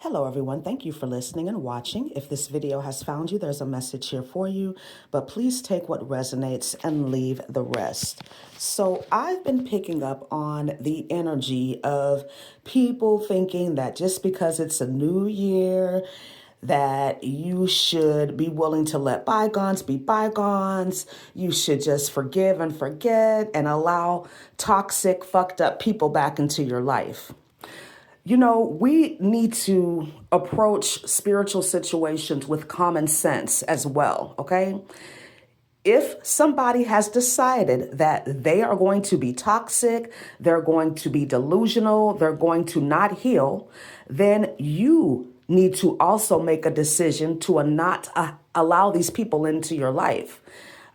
Hello, everyone. Thank you for listening and watching. If this video has found you, there's a message here for you, but please take what resonates and leave the rest. So I've been picking up on the energy of people thinking that just because it's a new year, that you should be willing to let bygones be bygones. You should just forgive and forget and allow toxic, fucked up people back into your life. You know, we need to approach spiritual situations with common sense as well, okay? If somebody has decided that they are going to be toxic, they're going to be delusional, they're going to not heal, then you need to also make a decision to not allow these people into your life.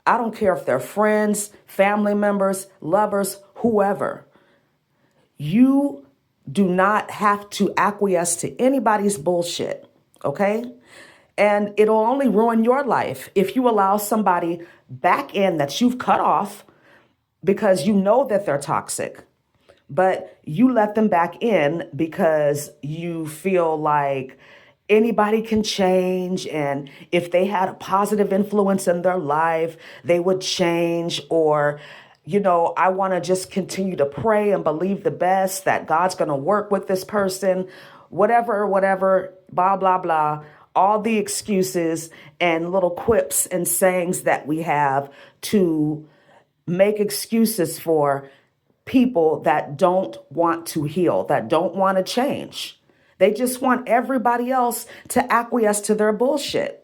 I don't care if they're friends, family members, lovers, whoever. You do not have to acquiesce to anybody's bullshit, okay? And it'll only ruin your life if you allow somebody back in that you've cut off because you know that they're toxic, but you let them back in because you feel like anybody can change, and if they had a positive influence in their life, they would change, or I want to just continue to pray and believe the best that God's going to work with this person, whatever, blah, blah, blah. All the excuses and little quips and sayings that we have to make excuses for people that don't want to heal, that don't want to change. They just want everybody else to acquiesce to their bullshit.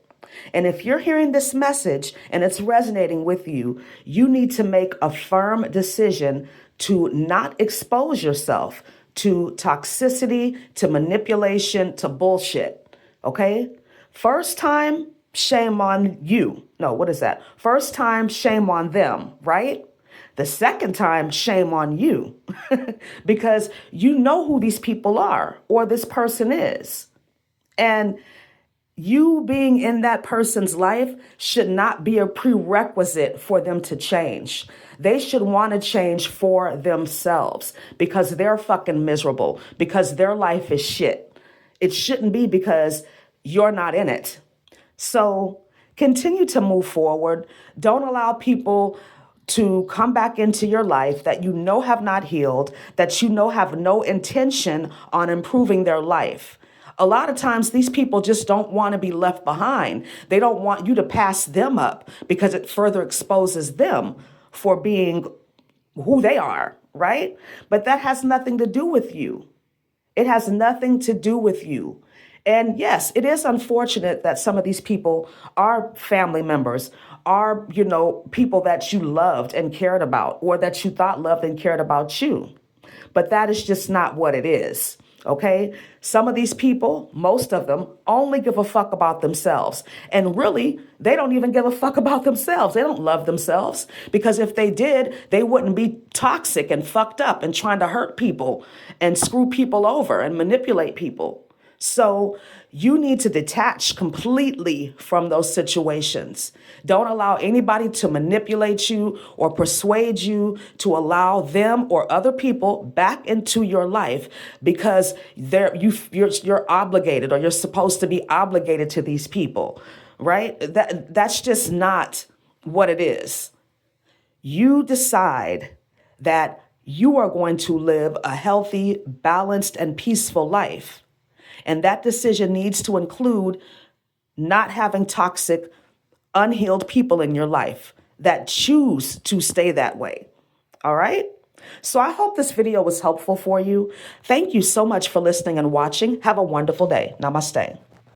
And if you're hearing this message and it's resonating with you, you need to make a firm decision to not expose yourself to toxicity, to manipulation, to bullshit. Okay? First time, shame on you. No, what is that? First time, shame on them, right? The second time, shame on you because you know who these people are or this person is. And you being in that person's life should not be a prerequisite for them to change. They should want to change for themselves because they're fucking miserable, because their life is shit. It shouldn't be because you're not in it. So continue to move forward. Don't allow people to come back into your life that you know have not healed, that you know have no intention on improving their life. A lot of times these people just don't want to be left behind. They don't want you to pass them up because it further exposes them for being who they are, right? But that has nothing to do with you. It has nothing to do with you. And yes, it is unfortunate that some of these people are family members, are, people that you loved and cared about, or that you thought loved and cared about you. But that is just not what it is. Okay? Some of these people, most of them, only give a fuck about themselves. And really, they don't even give a fuck about themselves. They don't love themselves because if they did, they wouldn't be toxic and fucked up and trying to hurt people and screw people over and manipulate people. So you need to detach completely from those situations. Don't allow anybody to manipulate you or persuade you to allow them or other people back into your life because you're obligated, or you're supposed to be obligated to these people, right? That's just not what it is. You decide that you are going to live a healthy, balanced, and peaceful life. And that decision needs to include not having toxic, unhealed people in your life that choose to stay that way. All right? So I hope this video was helpful for you. Thank you so much for listening and watching. Have a wonderful day. Namaste.